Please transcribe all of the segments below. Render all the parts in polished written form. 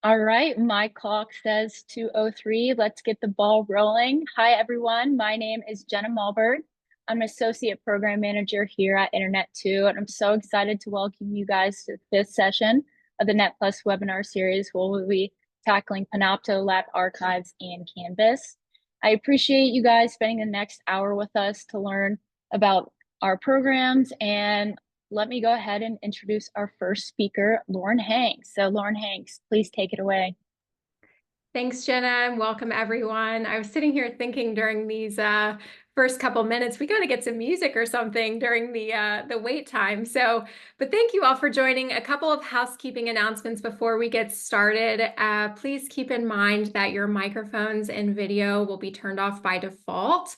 All right, my clock says 2:03. Let's get the ball rolling. Hi, everyone. My name is Jenna Malberg. I'm an associate program manager here at Internet 2, and I'm so excited to welcome you guys to the fifth session of the Net Plus webinar series, where we'll be tackling Panopto, LabArchives, and Canvas. I appreciate you guys spending the next hour with us to learn about our programs, and let me go ahead and introduce our first speaker, Lauren Hanks. So Lauren Hanks, please take it away. Thanks, Jenna, and welcome everyone. I was sitting here thinking during these first couple minutes, we got to get some music or something during the wait time. But thank you all for joining. A couple of housekeeping announcements before we get started. Please keep in mind that your microphones and video will be turned off by default.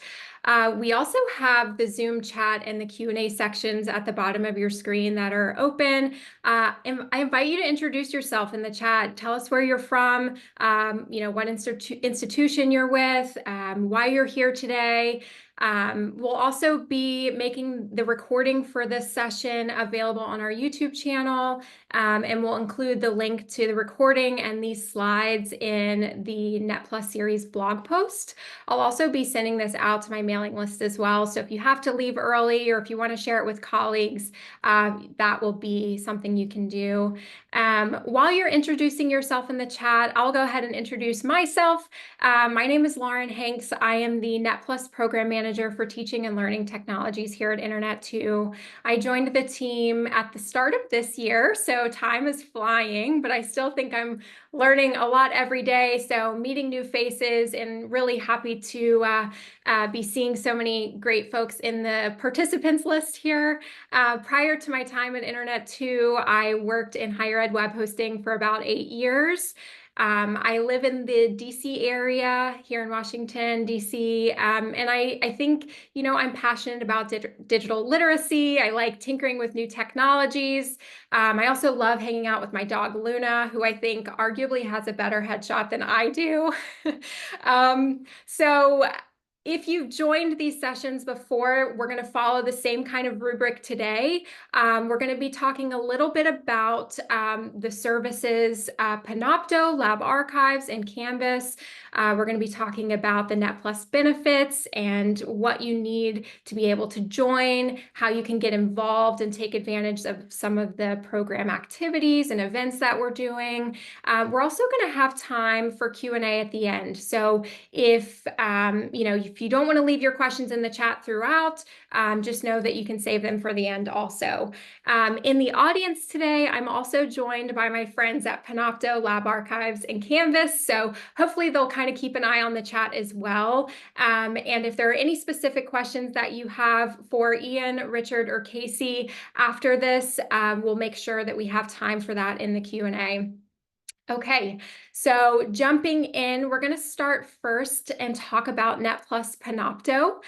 We also have the Zoom chat and the Q&A sections at the bottom of your screen that are open. I invite you to introduce yourself in the chat. Tell us where you're from, what institution you're with, why you're here today. We'll also be making the recording for this session available on our YouTube channel, and we'll include the link to the recording and these slides in the NetPlus series blog post. I'll also be sending this out to my mailing list as well. So if you have to leave early or if you want to share it with colleagues, that will be something you can do. While you're introducing yourself in the chat, I'll go ahead and introduce myself. My name is Lauren Hanks. I am the NetPlus Program Manager for Teaching and Learning Technologies here at Internet 2. I joined the team at the start of this year, so time is flying, but I still think I'm learning a lot every day. So meeting new faces and really happy to be seeing so many great folks in the participants list here. Prior to my time at Internet 2, I worked in higher ed web hosting for about 8 years. I live in the DC area here in Washington, DC, and I think, I'm passionate about digital literacy. I like tinkering with new technologies. I also love hanging out with my dog, Luna, who I think arguably has a better headshot than I do. So if you've joined these sessions before, we're going to follow the same kind of rubric today. We're going to be talking a little bit about the services Panopto, LabArchives, and Canvas. We're going to be talking about the NetPlus benefits and what you need to be able to join, how you can get involved and take advantage of some of the program activities and events that we're doing. We're also going to have time for Q&A at the end. So if you don't want to leave your questions in the chat throughout, just know that you can save them for the end also. In the audience today, I'm also joined by my friends at Panopto, LabArchives, and Canvas. So hopefully they'll kind of keep an eye on the chat as well. And if there are any specific questions that you have for Ian, Richard, or Casey after this, we'll make sure that we have time for that in the Q&A. Okay, so jumping in, we're going to start first and talk about NetPlus Panopto.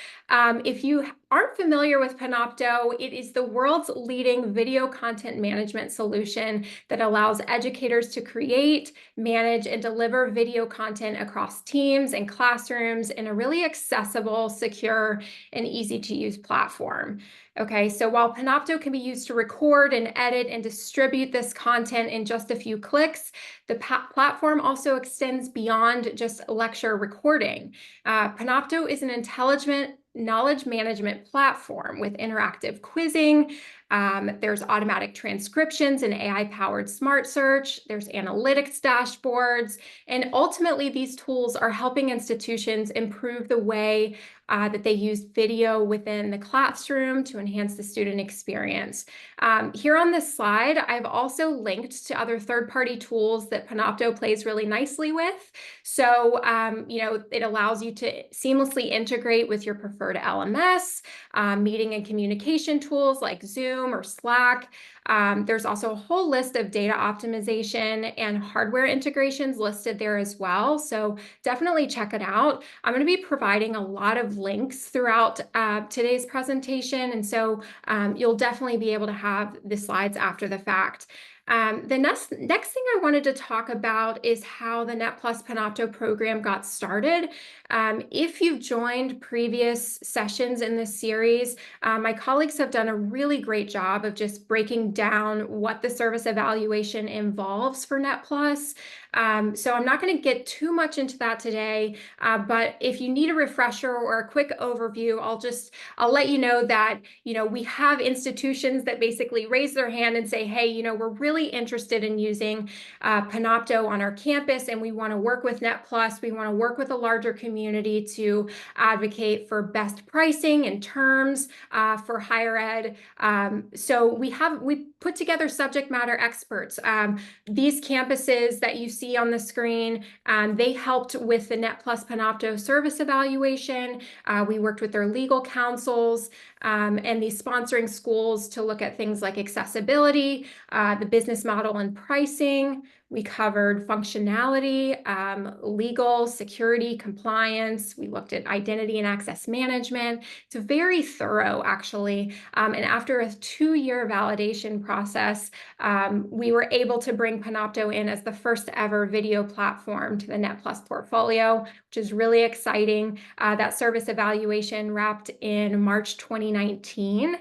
If you aren't familiar with Panopto, it is the world's leading video content management solution that allows educators to create, manage, and deliver video content across teams and classrooms in a really accessible, secure, and easy-to-use platform. Okay, so while Panopto can be used to record and edit and distribute this content in just a few clicks, the platform also extends beyond just lecture recording. Panopto is an intelligent knowledge management platform with interactive quizzing. There's automatic transcriptions and AI-powered smart search. There's analytics dashboards. And ultimately, these tools are helping institutions improve the way that they use video within the classroom to enhance the student experience. Here on this slide, I've also linked to other third-party tools that Panopto plays really nicely with. So, it allows you to seamlessly integrate with your preferred LMS, meeting and communication tools like Zoom or Slack. There's also a whole list of data optimization and hardware integrations listed there as well. So definitely check it out. I'm going to be providing a lot of links throughout today's presentation. And so you'll definitely be able to have the slides after the fact. The next thing I wanted to talk about is how the Net Plus Panopto program got started. If you've joined previous sessions in this series, my colleagues have done a really great job of just breaking down what the service evaluation involves for Net Plus. So I'm not going to get too much into that today, but if you need a refresher or a quick overview, I'll let you know that, we have institutions that basically raise their hand and say, hey, we're really interested in using Panopto on our campus, and we want to work with Net Plus. We want to work with a larger community to advocate for best pricing and terms for higher ed. So we put together subject matter experts. These campuses that you see on the screen, they helped with the Net Plus Panopto service evaluation. We worked with their legal counsels and these sponsoring schools to look at things like accessibility, the business model and pricing. We covered functionality, legal, security, compliance. We looked at identity and access management. It's very thorough, actually. And after a 2-year validation process, we were able to bring Panopto in as the first ever video platform to the Net Plus portfolio, which is really exciting. That service evaluation wrapped in March 2019.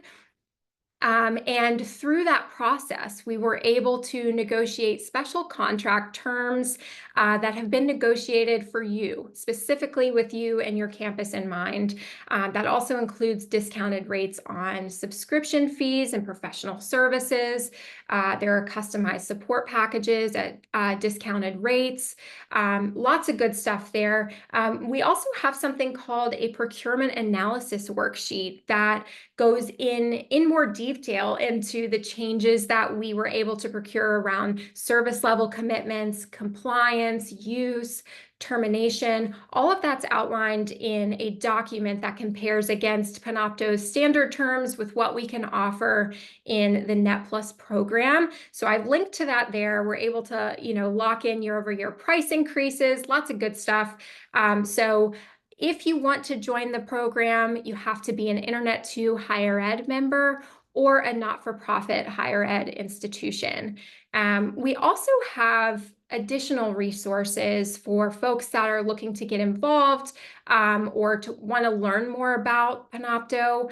And through that process, we were able to negotiate special contract terms that have been negotiated for you, specifically with you and your campus in mind. That also includes discounted rates on subscription fees and professional services. There are customized support packages at discounted rates. Lots of good stuff there. We also have something called a procurement analysis worksheet that goes in more detail into the changes that we were able to procure around service level commitments, compliance, use, termination. All of that's outlined in a document that compares against Panopto's standard terms with what we can offer in the Net Plus program. So I've linked to that there. We're able to, lock in year-over-year price increases, lots of good stuff. So if you want to join the program, you have to be an Internet 2 higher ed member or a not-for-profit higher ed institution. We also have additional resources for folks that are looking to get involved or to want to learn more about Panopto.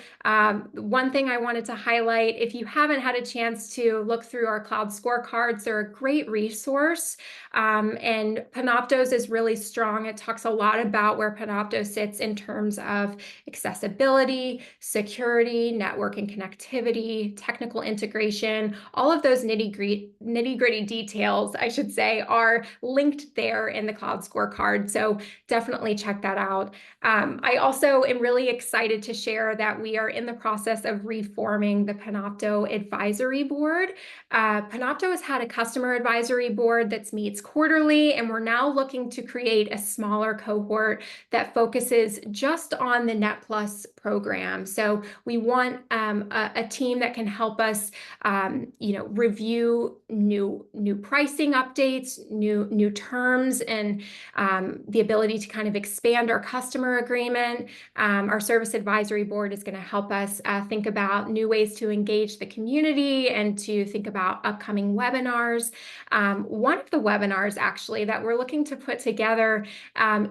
One thing I wanted to highlight, if you haven't had a chance to look through our cloud scorecards, they're a great resource. And Panopto's is really strong. It talks a lot about where Panopto sits in terms of accessibility, security, network and connectivity, technical integration. All of those nitty-gritty details, I should say, are linked there in the cloud scorecard. So definitely check that out. I also am really excited to share that we are in the process of reforming the Panopto Advisory Board. Panopto has had a customer advisory board that meets quarterly, and we're now looking to create a smaller cohort that focuses just on the Net Plus program. So we want a team that can help us, review new pricing updates, new terms, and the ability to kind of expand our customer agreement. Our service advisory board is going to help us think about new ways to engage the community and to think about upcoming webinars. One of the webinars actually that we're looking to put together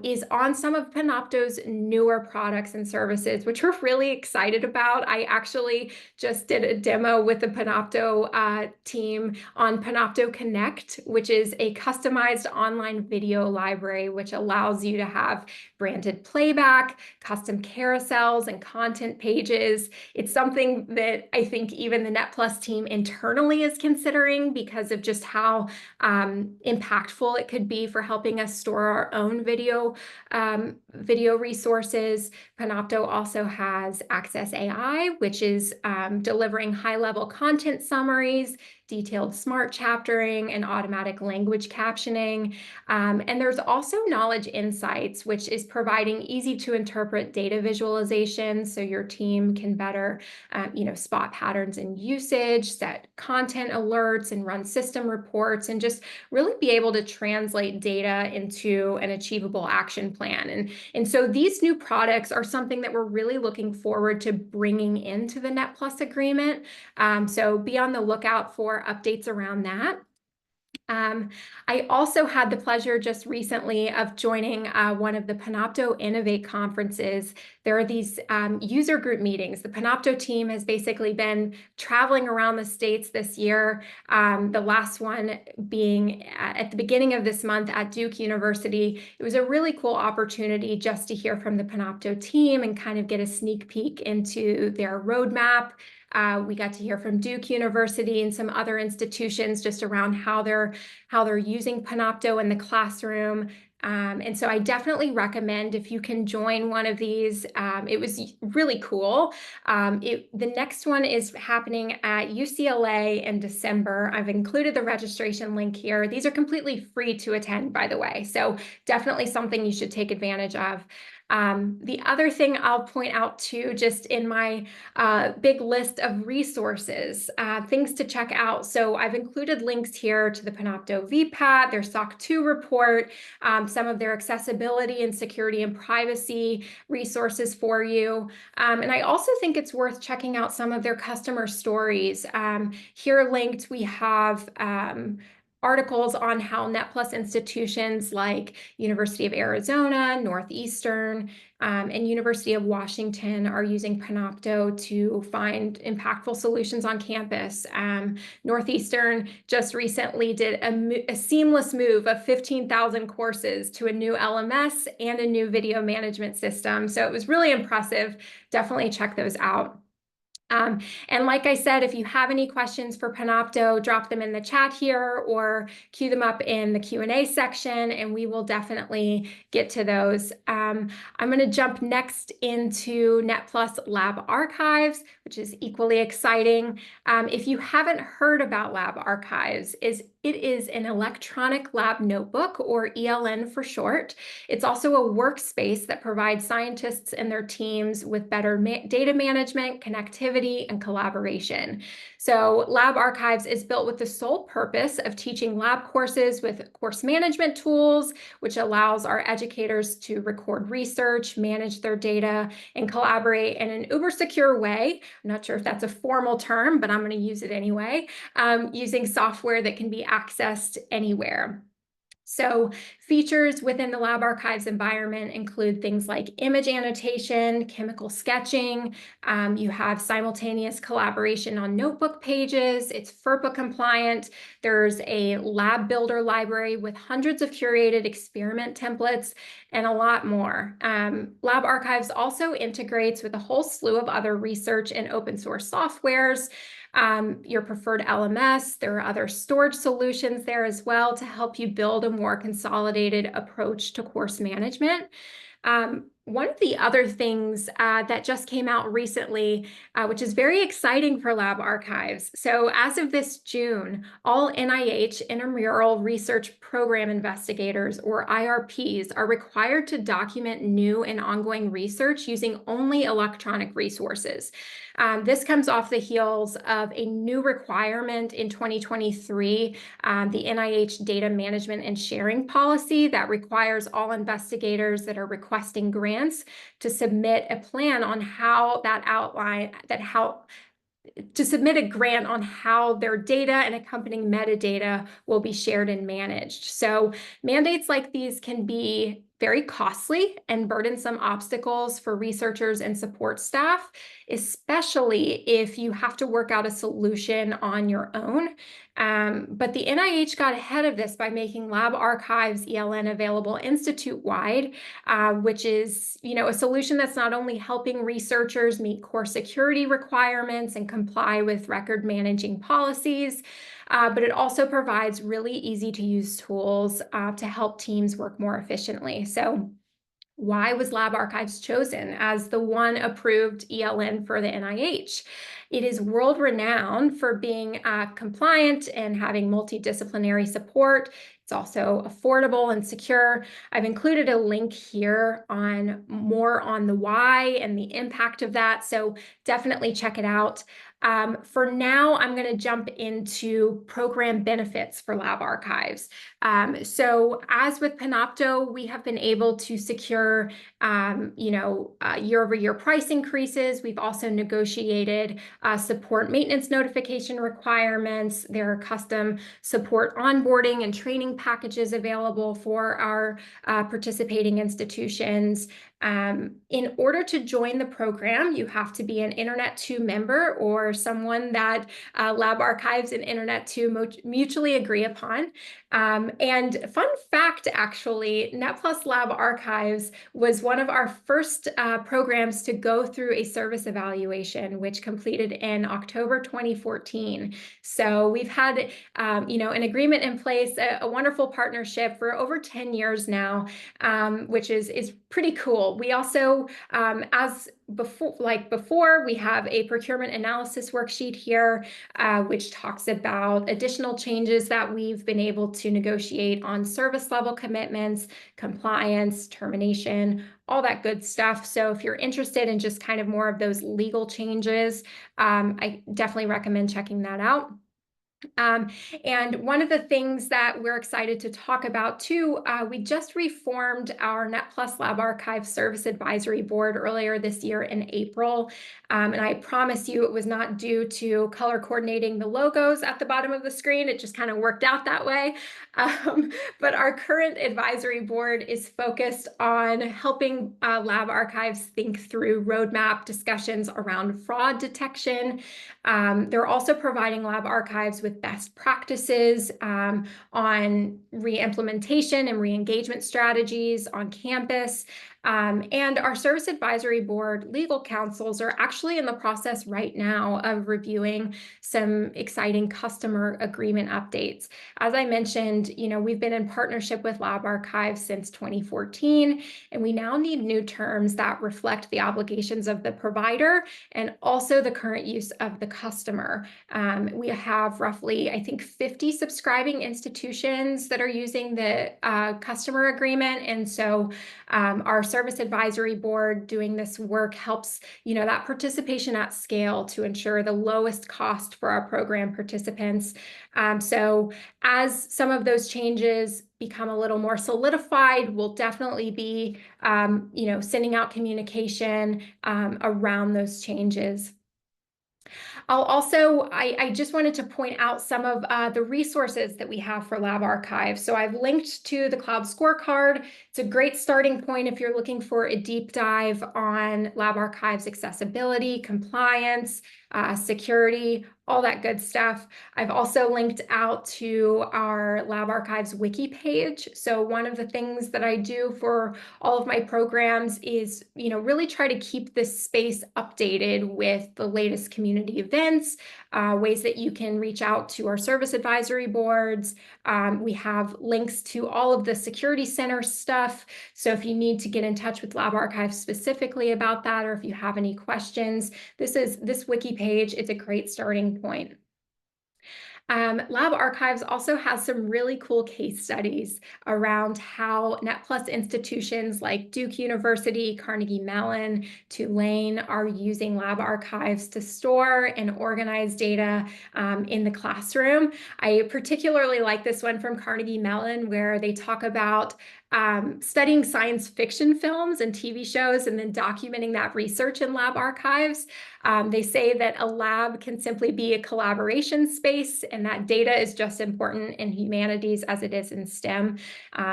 is on some of Panopto's newer products and services, which we're really excited about. I actually just did a demo with the Panopto team on Panopto Connect, which is a customized online video library, which allows you to have branded playback, custom carousels, and content pages. It's something that I think even the Net Plus team internally is considering because of just how impactful it could be for helping us store our own video resources. Panopto also has Access AI, which is delivering high-level content summaries, detailed smart chaptering, and automatic language captioning. And there's also Knowledge Insights, which is providing easy-to-interpret data visualization so your team can better spot patterns in usage, set content alerts, and run system reports, and just really be able to translate data into an achievable action plan. And so these new products are something that we're really looking forward to bringing into the Net Plus agreement. So be on the lookout for more updates around that. I also had the pleasure just recently of joining one of the Panopto Innovate conferences. There are these user group meetings. The Panopto team has basically been traveling around the States this year, the last one being at the beginning of this month at Duke University. It was a really cool opportunity just to hear from the Panopto team and kind of get a sneak peek into their roadmap. We got to hear from Duke University and some other institutions just around how they're using Panopto in the classroom. And so I definitely recommend if you can join one of these. It was really cool. The next one is happening at UCLA in December. I've included the registration link here. These are completely free to attend, by the way. So definitely something you should take advantage of. The other thing I'll point out too, just in my big list of resources, things to check out. So I've included links here to the Panopto VPAT, their SOC 2 report, some of their accessibility and security and privacy resources for you. And I also think it's worth checking out some of their customer stories. Here linked, we have articles on how NetPlus institutions like University of Arizona, Northeastern, and University of Washington are using Panopto to find impactful solutions on campus. Northeastern just recently did a seamless move of 15,000 courses to a new LMS and a new video management system. So it was really impressive. Definitely check those out. And like I said, if you have any questions for Panopto, drop them in the chat here or queue them up in the Q&A section, and we will definitely get to those. I'm going to jump next into NetPlus LabArchives, which is equally exciting. If you haven't heard about LabArchives, it is an electronic lab notebook, or ELN for short. It's also a workspace that provides scientists and their teams with better data management, connectivity, and collaboration. So LabArchives is built with the sole purpose of teaching lab courses with course management tools, which allows our educators to record research, manage their data, and collaborate in an uber secure way. I'm not sure if that's a formal term, but I'm going to use it anyway, using software that can be accessed anywhere. So features within the LabArchives environment include things like image annotation, chemical sketching. You have simultaneous collaboration on notebook pages. It's FERPA compliant. There's a lab builder library with hundreds of curated experiment templates and a lot more. LabArchives also integrates with a whole slew of other research and open source softwares. Your preferred LMS. There are other storage solutions there as well to help you build a more consolidated approach to course management. One of the other things that just came out recently, which is very exciting for LabArchives. So as of this June, all NIH intramural research program investigators, or IRPs, are required to document new and ongoing research using only electronic resources. This comes off the heels of a new requirement in 2023, the NIH data management and sharing policy that requires all investigators that are requesting grants to submit a plan on how to submit a grant on how their data and accompanying metadata will be shared and managed. So mandates like these can be very costly and burdensome obstacles for researchers and support staff, especially if you have to work out a solution on your own. But the NIH got ahead of this by making LabArchives ELN available institute-wide, which is, a solution that's not only helping researchers meet core security requirements and comply with record managing policies, but it also provides really easy to use tools to help teams work more efficiently. So why was LabArchives chosen as the one approved ELN for the NIH? It is world-renowned for being compliant and having multidisciplinary support. It's also affordable and secure. I've included a link here on more on the why and the impact of that, so definitely check it out. For now, I'm going to jump into program benefits for LabArchives. So as with Panopto, we have been able to secure, year-over-year price increases. We've also negotiated support maintenance notification requirements. There are custom support onboarding and training packages available for our participating institutions. In order to join the program, you have to be an Internet 2 member or someone that LabArchives and Internet 2 mutually agree upon. And fun fact, actually, NetPlus LabArchives was one of our first programs to go through a service evaluation, which completed in October 2014. So we've had, an agreement in place, a wonderful partnership for over 10 years now, which is pretty cool. We also, as before, we have a procurement analysis worksheet here, which talks about additional changes that we've been able to negotiate on service level commitments, compliance, termination, all that good stuff. So if you're interested in just kind of more of those legal changes, I definitely recommend checking that out. And one of the things that we're excited to talk about too, we just reformed our NetPlus LabArchive Service Advisory Board earlier this year in April. And I promise you it was not due to color coordinating the logos at the bottom of the screen. It just kind of worked out that way. But our current advisory board is focused on helping LabArchives think through roadmap discussions around fraud detection. They're also providing LabArchives with best practices on re-implementation and re-engagement strategies on campus. And our service advisory board legal counsels are actually in the process right now of reviewing some exciting customer agreement updates. As I mentioned, we've been in partnership with LabArchives since 2014, and we now need new terms that reflect the obligations of the provider and also the current use of the customer. We have roughly, I think, 50 subscribing institutions that are using the customer agreement. And so our service advisory board doing this work helps, that participation at scale to ensure the lowest cost for our program participants. So as some of those changes become a little more solidified, we'll definitely be, sending out communication around those changes. I just wanted to point out some of the resources that we have for LabArchives. So I've linked to the Cloud Scorecard. It's a great starting point if you're looking for a deep dive on LabArchives accessibility, compliance, security, all that good stuff. I've also linked out to our LabArchives wiki page. So one of the things that I do for all of my programs is, really try to keep this space updated with the latest community events, ways that you can reach out to our service advisory boards. We have links to all of the Security Center stuff. So if you need to get in touch with LabArchives specifically about that, or if you have any questions, this wiki page is a great starting point. LabArchives also has some really cool case studies around how NetPlus institutions like Duke University, Carnegie Mellon, Tulane are using LabArchives to store and organize data in the classroom. I particularly like this one from Carnegie Mellon, where they talk about studying science fiction films and TV shows and then documenting that research in LabArchives. They say that a lab can simply be a collaboration space, and that data is just important in humanities as it is in STEM,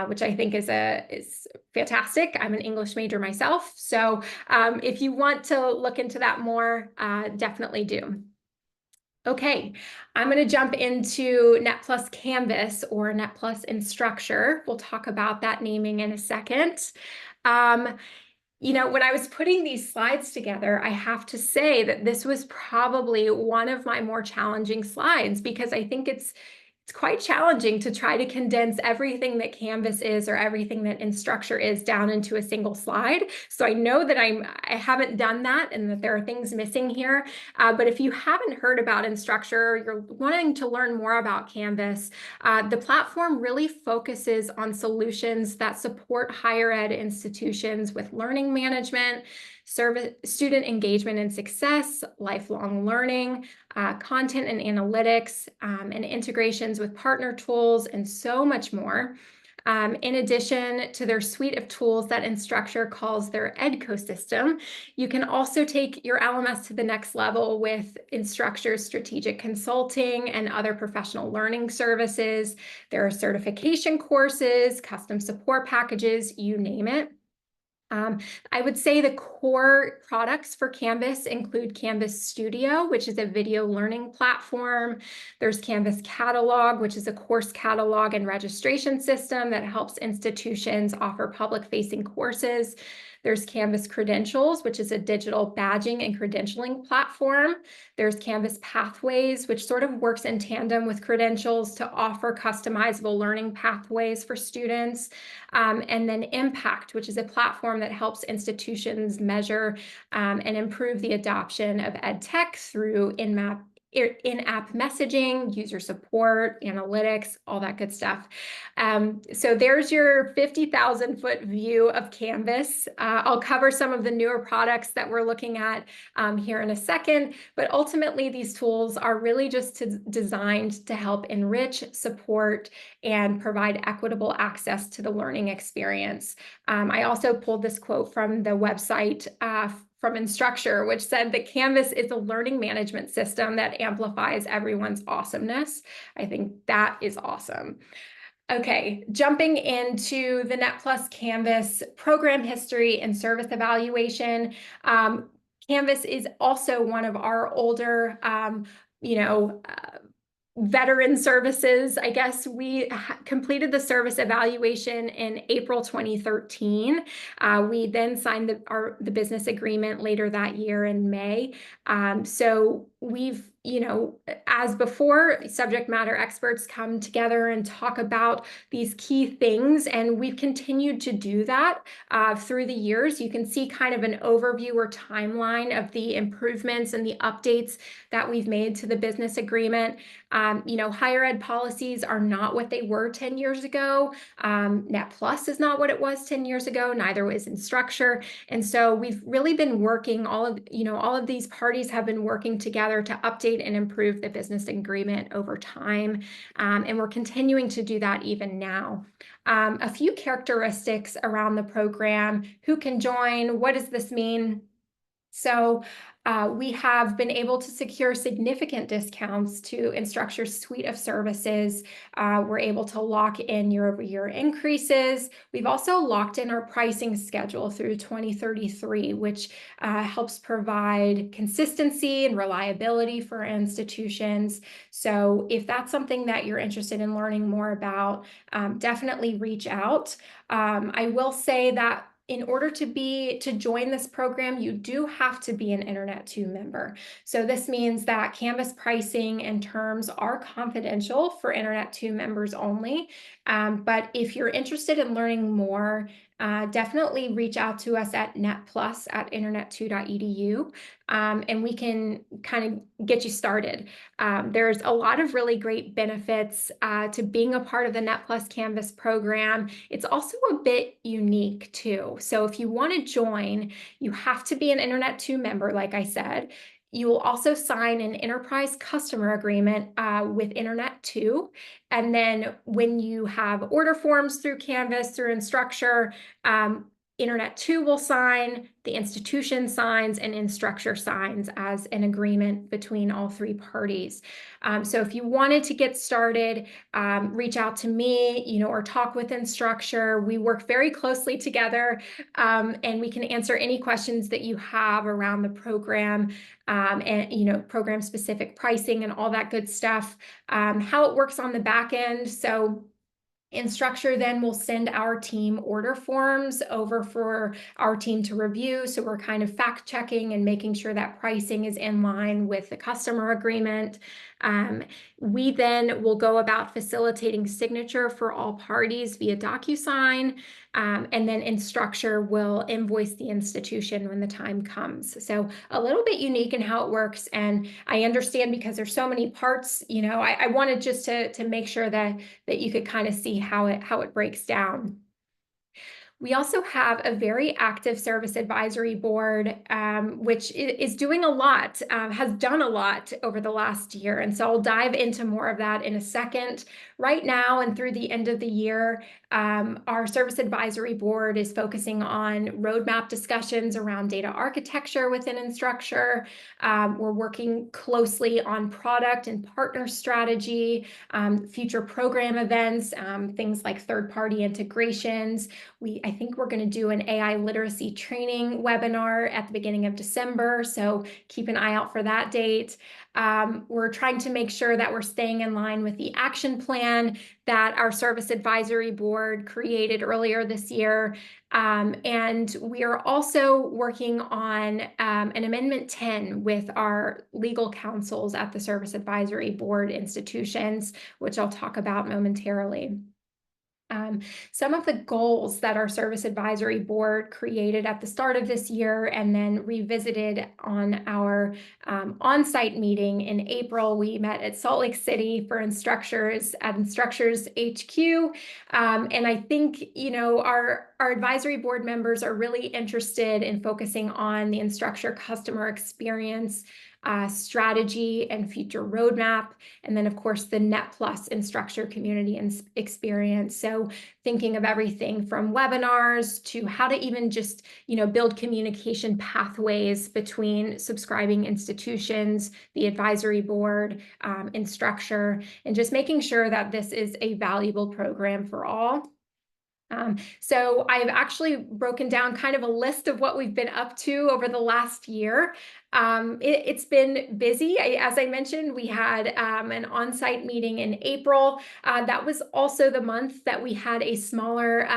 which I think is fantastic. I'm an English major myself, so if you want to look into that more, definitely do. Okay, I'm going to jump into NetPlus Canvas or NetPlus Instructure. We'll talk about that naming in a second. When I was putting these slides together, I have to say that this was probably one of my more challenging slides, because I think it's quite challenging to try to condense everything that Canvas is or everything that Instructure is down into a single slide. So I know that I haven't done that and that there are things missing here. But if you haven't heard about Instructure, you're wanting to learn more about Canvas, the platform really focuses on solutions that support higher ed institutions with learning management, student engagement and success, lifelong learning, content and analytics, and integrations with partner tools, and so much more. In addition to their suite of tools that Instructure calls their ecosystem, you can also take your LMS to the next level with Instructure's strategic consulting and other professional learning services. There are certification courses, custom support packages, you name it. I would say the core products for Canvas include Canvas Studio, which is a video learning platform. There's Canvas Catalog, which is a course catalog and registration system that helps institutions offer public-facing courses. There's Canvas Credentials, which is a digital badging and credentialing platform. There's Canvas Pathways, which sort of works in tandem with Credentials to offer customizable learning pathways for students. And then Impact, which is a platform that helps institutions measure and improve the adoption of ed tech through in-app messaging, user support, analytics, all that good stuff. So there's your 50,000-foot view of Canvas. I'll cover some of the newer products that we're looking at here in a second, but ultimately these tools are really just designed to help enrich, support, and provide equitable access to the learning experience. I also pulled this quote from the website from Instructure, which said that Canvas is a learning management system that amplifies everyone's awesomeness. I think that is awesome. Okay, jumping into the Net Plus Canvas program history and service evaluation. Canvas is also one of our older, veteran services. I guess we completed the service evaluation in April 2013. We then signed the business agreement later that year in May. So we've, as before, subject matter experts come together and talk about these key things, and we've continued to do that through the years. You can see kind of an overview or timeline of the improvements and the updates that we've made to the business agreement. Higher ed policies are not what they were 10 years ago. Net Plus is not what it was 10 years ago. Neither was Instructure. And so we've really been working, all of these parties have been working together to update and improve the business agreement over time. And we're continuing to do that even now. A few characteristics around the program: who can join? What does this mean? So we have been able to secure significant discounts to Instructure's suite of services. We're able to lock in year-over-year increases. We've also locked in our pricing schedule through 2033, which helps provide consistency and reliability for institutions. So if that's something that you're interested in learning more about, definitely reach out. I will say that in order to join this program, you do have to be an Internet 2 member. So this means that Canvas pricing and terms are confidential for Internet 2 members only. But if you're interested in learning more, definitely reach out to us at netplus@internet2.edu, and we can kind of get you started. There's a lot of really great benefits to being a part of the Net Plus Canvas program. It's also a bit unique too. So if you want to join, you have to be an Internet 2 member, like I said. You will also sign an enterprise customer agreement with Internet 2. And then when you have order forms through Canvas, through Instructure, Internet 2 will sign, the institution signs, and Instructure signs as an agreement between all three parties. So if you wanted to get started, reach out to me, or talk with Instructure. We work very closely together, and we can answer any questions that you have around the program, and program-specific pricing and all that good stuff. How it works on the back end. So Instructure then will send our team order forms over for our team to review. So we're kind of fact checking and making sure that pricing is in line with the customer agreement. We then will go about facilitating signature for all parties via DocuSign, and then Instructure will invoice the institution when the time comes. So a little bit unique in how it works, and I understand because there's so many parts. I wanted just to make sure that you could kind of see how it breaks down. We also have a very active service advisory board, which is doing a lot, has done a lot over the last year. And so I'll dive into more of that in a second. Right now and through the end of the year, our service advisory board is focusing on roadmap discussions around data architecture within Instructure. We're working closely on product and partner strategy, future program events, things like third-party integrations. I think we're going to do an AI literacy training webinar at the beginning of December, so keep an eye out for that date. We're trying to make sure that we're staying in line with the action plan that our service advisory board created earlier this year. And we are also working on an Amendment 10 with our legal counsels at the service advisory board institutions, which I'll talk about momentarily. Some of the goals that our service advisory board created at the start of this year and then revisited on our on-site meeting in April. We met at Salt Lake City for Instructures at Instructures HQ. And I think, our advisory board members are really interested in focusing on the Instructure customer experience, strategy and future roadmap, and then of course the Net Plus Instructure community and experience. So thinking of everything from webinars to how to even just build communication pathways between subscribing institutions, the advisory board, Instructure, and just making sure that this is a valuable program for all. So I've actually broken down kind of a list of what we've been up to over the last year. It's been busy. As I mentioned, we had an on-site meeting in April. That was also the month that we had a smaller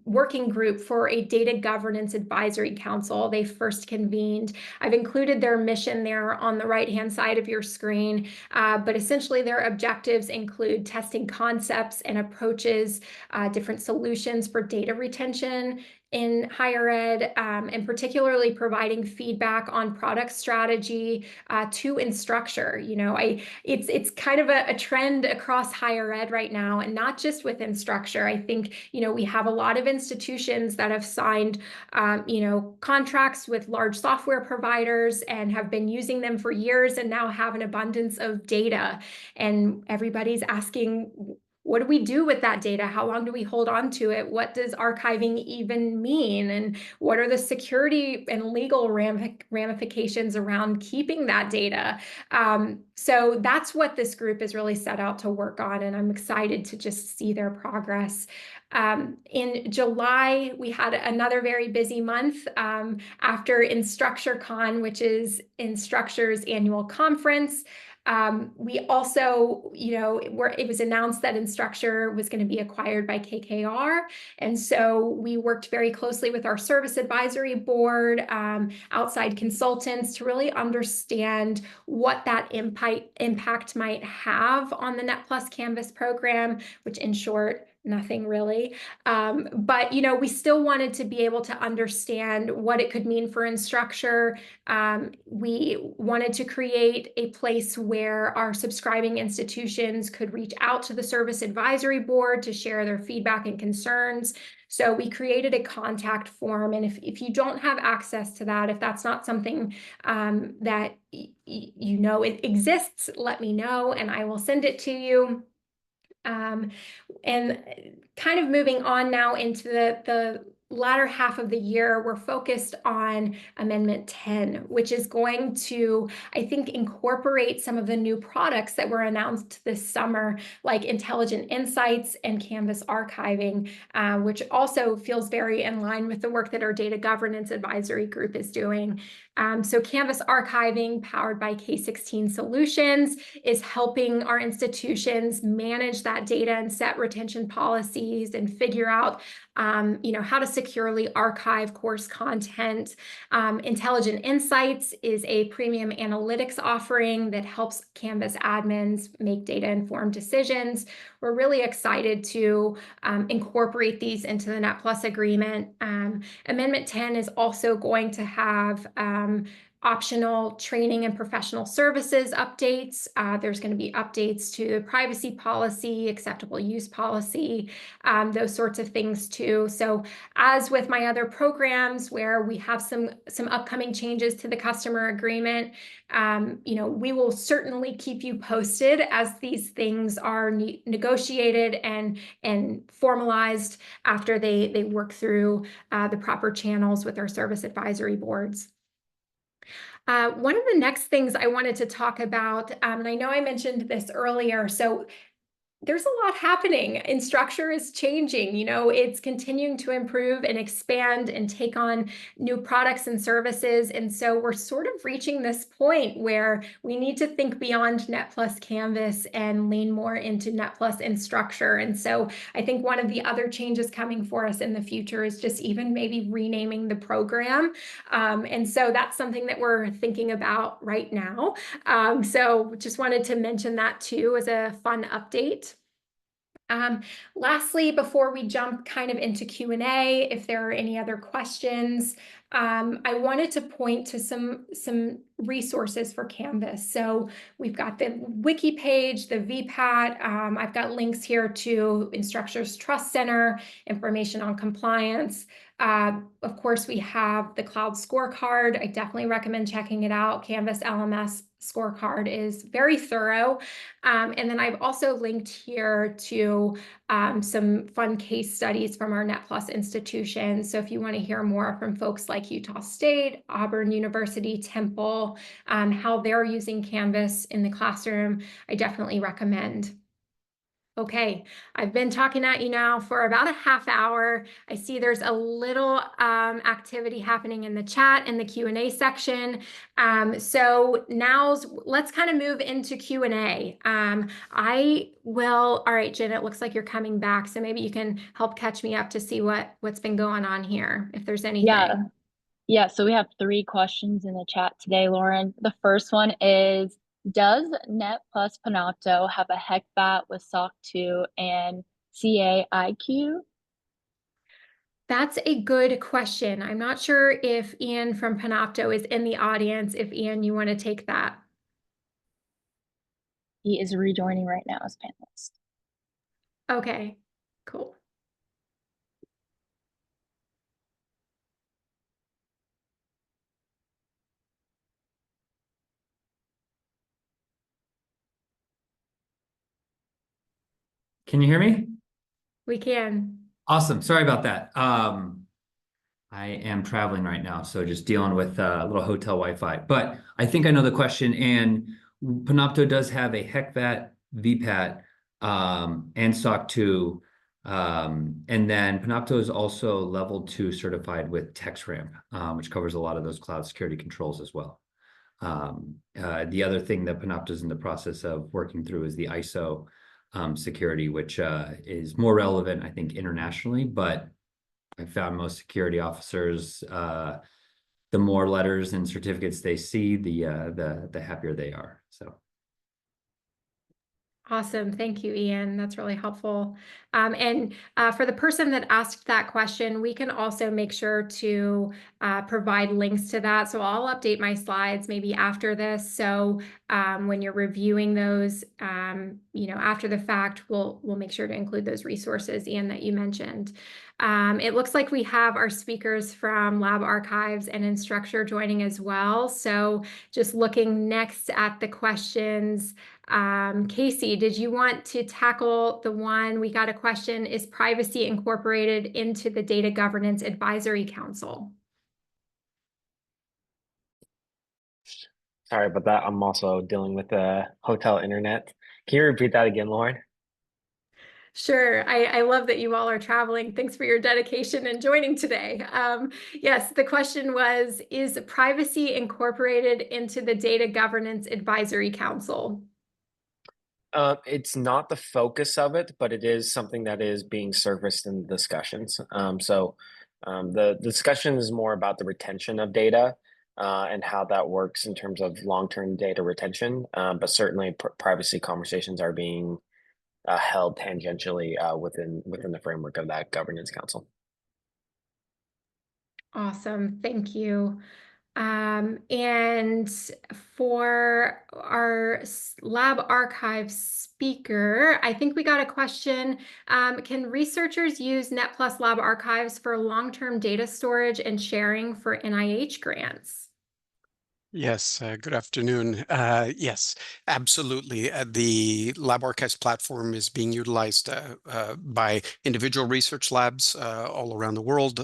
working group for a data governance advisory council. They first convened. I've included their mission there on the right-hand side of your screen, but essentially their objectives include testing concepts and approaches, different solutions for data retention in higher ed, and particularly providing feedback on product strategy to Instructure. It's kind of a trend across higher ed right now, and not just with Instructure. I think we have a lot of institutions that have signed contracts with large software providers and have been using them for years and now have an abundance of data, and everybody's asking, what do we do with that data? How long do we hold on to it? What does archiving even mean? And what are the security and legal ramifications around keeping that data? So that's what this group is really set out to work on, and I'm excited to just see their progress. In July, we had another very busy month after InstructureCon, which is Instructure's annual conference. We also, it was announced that Instructure was going to be acquired by KKR. And so we worked very closely with our service advisory board, outside consultants, to really understand what that impact might have on the Net Plus Canvas program, which in short, nothing really. But, we still wanted to be able to understand what it could mean for Instructure. We wanted to create a place where our subscribing institutions could reach out to the service advisory board to share their feedback and concerns. So we created a contact form. And if you don't have access to that, if that's not something that it exists, let me know and I will send it to you. And kind of moving on now into the latter half of the year, we're focused on Amendment 10, which is going to, I think, incorporate some of the new products that were announced this summer, like Intelligent Insights and Canvas Archiving, which also feels very in line with the work that our Data Governance Advisory Group is doing. So Canvas Archiving, powered by K16 Solutions, is helping our institutions manage that data and set retention policies and figure out how to securely archive course content. Intelligent Insights is a premium analytics offering that helps Canvas admins make data-informed decisions. We're really excited to incorporate these into the Net Plus agreement. Amendment 10 is also going to have optional training and professional services updates. There's going to be updates to the privacy policy, acceptable use policy, those sorts of things too. So as with my other programs where we have some upcoming changes to the customer agreement, we will certainly keep you posted as these things are negotiated and formalized after they work through the proper channels with our service advisory boards. One of the next things I wanted to talk about, and I know I mentioned this earlier, so there's a lot happening. Instructure is changing. It's continuing to improve and expand and take on new products and services. And so we're sort of reaching this point where we need to think beyond Net Plus Canvas and lean more into Net Plus Instructure. And so I think one of the other changes coming for us in the future is just even maybe renaming the program. And so that's something that we're thinking about right now. So just wanted to mention that too as a fun update. Lastly, before we jump kind of into Q&A, if there are any other questions, I wanted to point to some resources for Canvas. So we've got the wiki page, the VPAT. I've got links here to Instructure's Trust Center, information on compliance. Of course, we have the cloud scorecard. I definitely recommend checking it out. Canvas LMS scorecard is very thorough. And then I've also linked here to some fun case studies from our Net Plus institutions. So if you want to hear more from folks like Utah State, Auburn University, Temple, how they're using Canvas in the classroom, I definitely recommend. Okay, I've been talking at you now for about a half hour. I see there's a little activity happening in the chat in the Q&A section. So let's kind of move into Q&A. All right, Jen, it looks like you're coming back. So maybe you can help catch me up to see what's been going on here, if there's anything. Yeah, so we have 3 questions in the chat today, Lauren. The first one is, does Net Plus Panopto have a HECBAT with SOC 2 and CAIQ? That's a good question. I'm not sure if Ian from Panopto is in the audience. If Ian, you want to take that. He is rejoining right now as panelist. Okay, cool. Can you hear me? We can. Awesome. Sorry about that. I am traveling right now, so just dealing with a little hotel Wi-Fi. But I think I know the question, and Panopto does have a HECVAT, VPAT, and SOC 2. And then Panopto is also level 2 certified with TextRamp, which covers a lot of those cloud security controls as well. The other thing that Panopto is in the process of working through is the ISO security, which is more relevant, I think, internationally, but I found most security officers, the more letters and certificates they see, the happier they are. So. Awesome. Thank you, Ian. That's really helpful. And for the person that asked that question, we can also make sure to provide links to that. So I'll update my slides maybe after this. So when you're reviewing those, after the fact, we'll make sure to include those resources, Ian, that you mentioned. It looks like we have our speakers from LabArchives and Instructure joining as well. So just looking next at the questions, Casey, did you want to tackle the one? We got a question, is privacy incorporated into the Data Governance Advisory Council? Sorry about that. I'm also dealing with the hotel internet. Can you repeat that again, Lauren? Sure. I love that you all are traveling. Thanks for your dedication and joining today. Yes, the question was, is privacy incorporated into the Data Governance Advisory Council? It's not the focus of it, but it is something that is being surfaced in the discussions. The discussion is more about the retention of data and how that works in terms of long-term data retention. But certainly privacy conversations are being held tangentially within the framework of that governance council. Awesome. Thank you. And for our LabArchives speaker, I think we got a question. Can researchers use NetPlus LabArchives for long-term data storage and sharing for NIH grants? Yes, good afternoon. Yes, absolutely. The LabArchives platform is being utilized by individual research labs all around the world.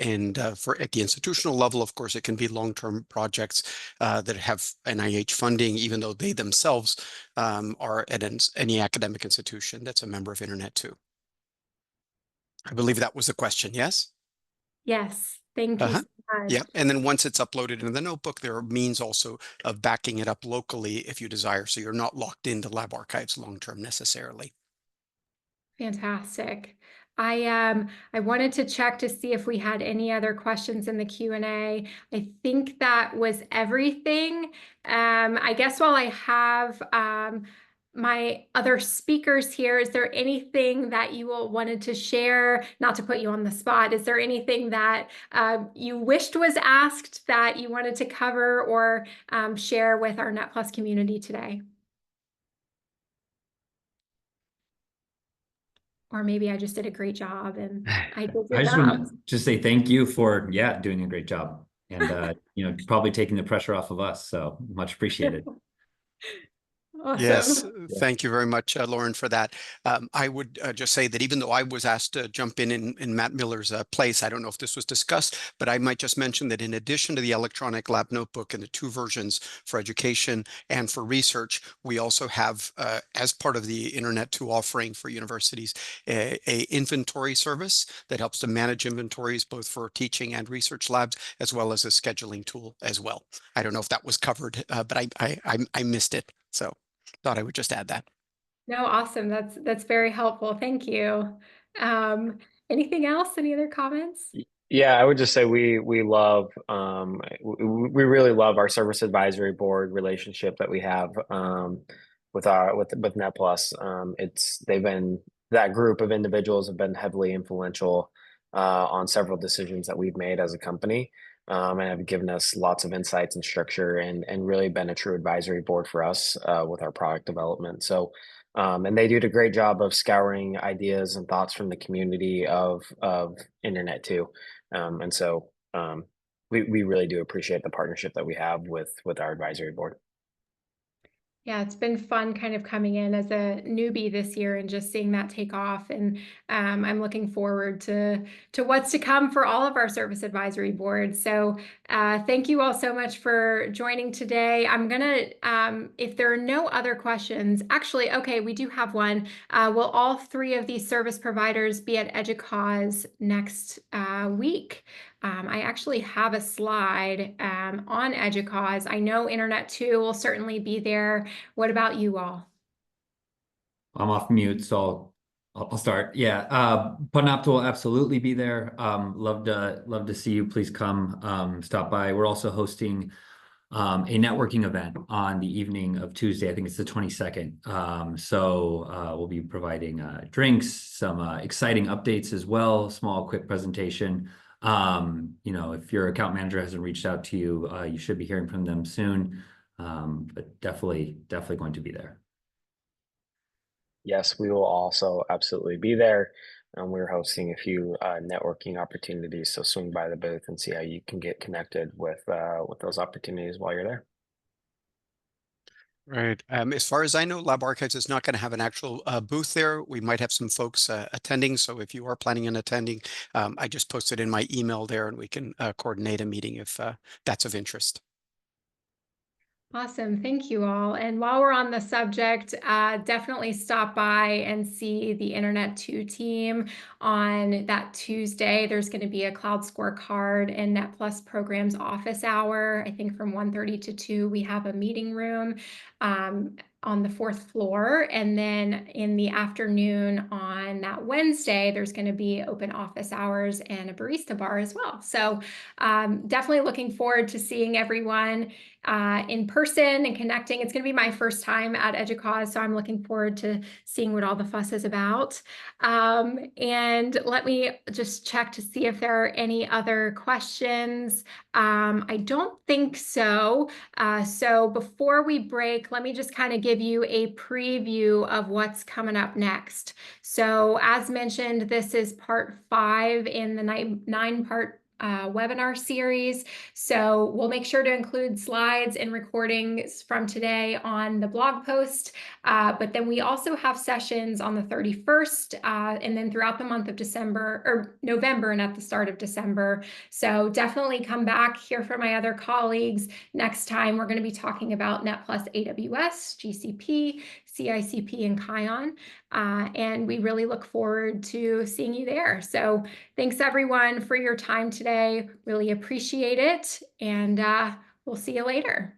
And for at the institutional level, of course, it can be long-term projects that have NIH funding, even though they themselves are at any academic institution that's a member of Internet 2. I believe that was the question, yes? Yes, thank you Uh-huh. so much. Yeah, and then once it's uploaded into the notebook, there are means also of backing it up locally if you desire, so you're not locked into LabArchives long-term necessarily. Fantastic. I wanted to check to see if we had any other questions in the Q&A. I think that was everything. I guess while I have my other speakers here, is there anything that you all wanted to share? Not to put you on the spot, is there anything that you wished was asked that you wanted to cover or share with our NetPlus community today? Or maybe I just did a great job and I did I your just job. want to just say thank you for, yeah, doing a great job and, probably taking the pressure off of us. So much appreciated. Yes, Awesome. thank you very much, Lauren, for that. I would just say that even though I was asked to jump in Matt Miller's place, I don't know if this was discussed, but I might just mention that in addition to the electronic lab notebook and the 2 versions for education and for research, we also have, as part of the Internet 2 offering for universities, a inventory service that helps to manage inventories both for teaching and research labs, as well as a scheduling tool as well. I don't know if that was covered, but I missed it. So thought I would just add that. No, awesome. That's very helpful. Thank you. Anything else? Any other comments? Yeah, I would just say we love we really love our service advisory board relationship that we have with NetPlus. They've been, that group of individuals have been heavily influential on several decisions that we've made as a company, and have given us lots of insights and structure, and really been a true advisory board for us with our product development. So and they do a great job of scouring ideas and thoughts from the community of Internet 2. And so we really do appreciate the partnership that we have with our advisory board. Yeah, it's been fun kind of coming in as a newbie this year and just seeing that take off. And I'm looking forward to what's to come for all of our service advisory boards. So thank you all so much for joining today. I'm gonna, if there are no other questions, actually, okay, we do have one. Will all 3 of these service providers be at EDUCAUSE next week? I actually have a slide on EDUCAUSE. I know Internet 2 will certainly be there. What about you all? I'm off mute, so I'll start. Yeah, Panopto will absolutely be there. Love to see you. Please come stop by. We're also hosting a networking event on the evening of Tuesday. I think it's the 22nd. So we'll be providing drinks, some exciting updates as well, small quick presentation. If your account manager hasn't reached out to you, you should be hearing from them soon. But definitely going to be there. Yes, we will also absolutely be there. We're hosting a few networking opportunities, so swing by the booth and see how you can get connected with those opportunities while you're there. Right. As far as I know, LabArchives is not going to have an actual booth there. We might have some folks attending. So if you are planning on attending, I just posted in my email there and we can coordinate a meeting if that's of interest. Awesome. Thank you all. And while we're on the subject, definitely stop by and see the Internet 2 team on that Tuesday. There's going to be a cloud scorecard and NetPlus programs office hour. I think from 1:30 to 2, we have a meeting room on the 4th floor. And then in the afternoon on that Wednesday, there's going to be open office hours and a barista bar as well. So definitely looking forward to seeing everyone. in person and connecting. It's going to be my first time at EDUCAUSE, so I'm looking forward to seeing what all the fuss is about. And let me just check to see if there are any other questions. I don't think so. So before we break, let me just kind of give you a preview of what's coming up next. So as mentioned, this is part 5 in the nine-part webinar series. So we'll make sure to include slides and recordings from today on the blog post. But then we also have sessions on the 31st and then throughout the month of December or November and at the start of December. So definitely come back, hear from my other colleagues. Next time, we're going to be talking about Net Plus AWS, GCP, CICP, and Kion. And we really look forward to seeing you there. So thanks everyone for your time today. Really appreciate it. And we'll see you later.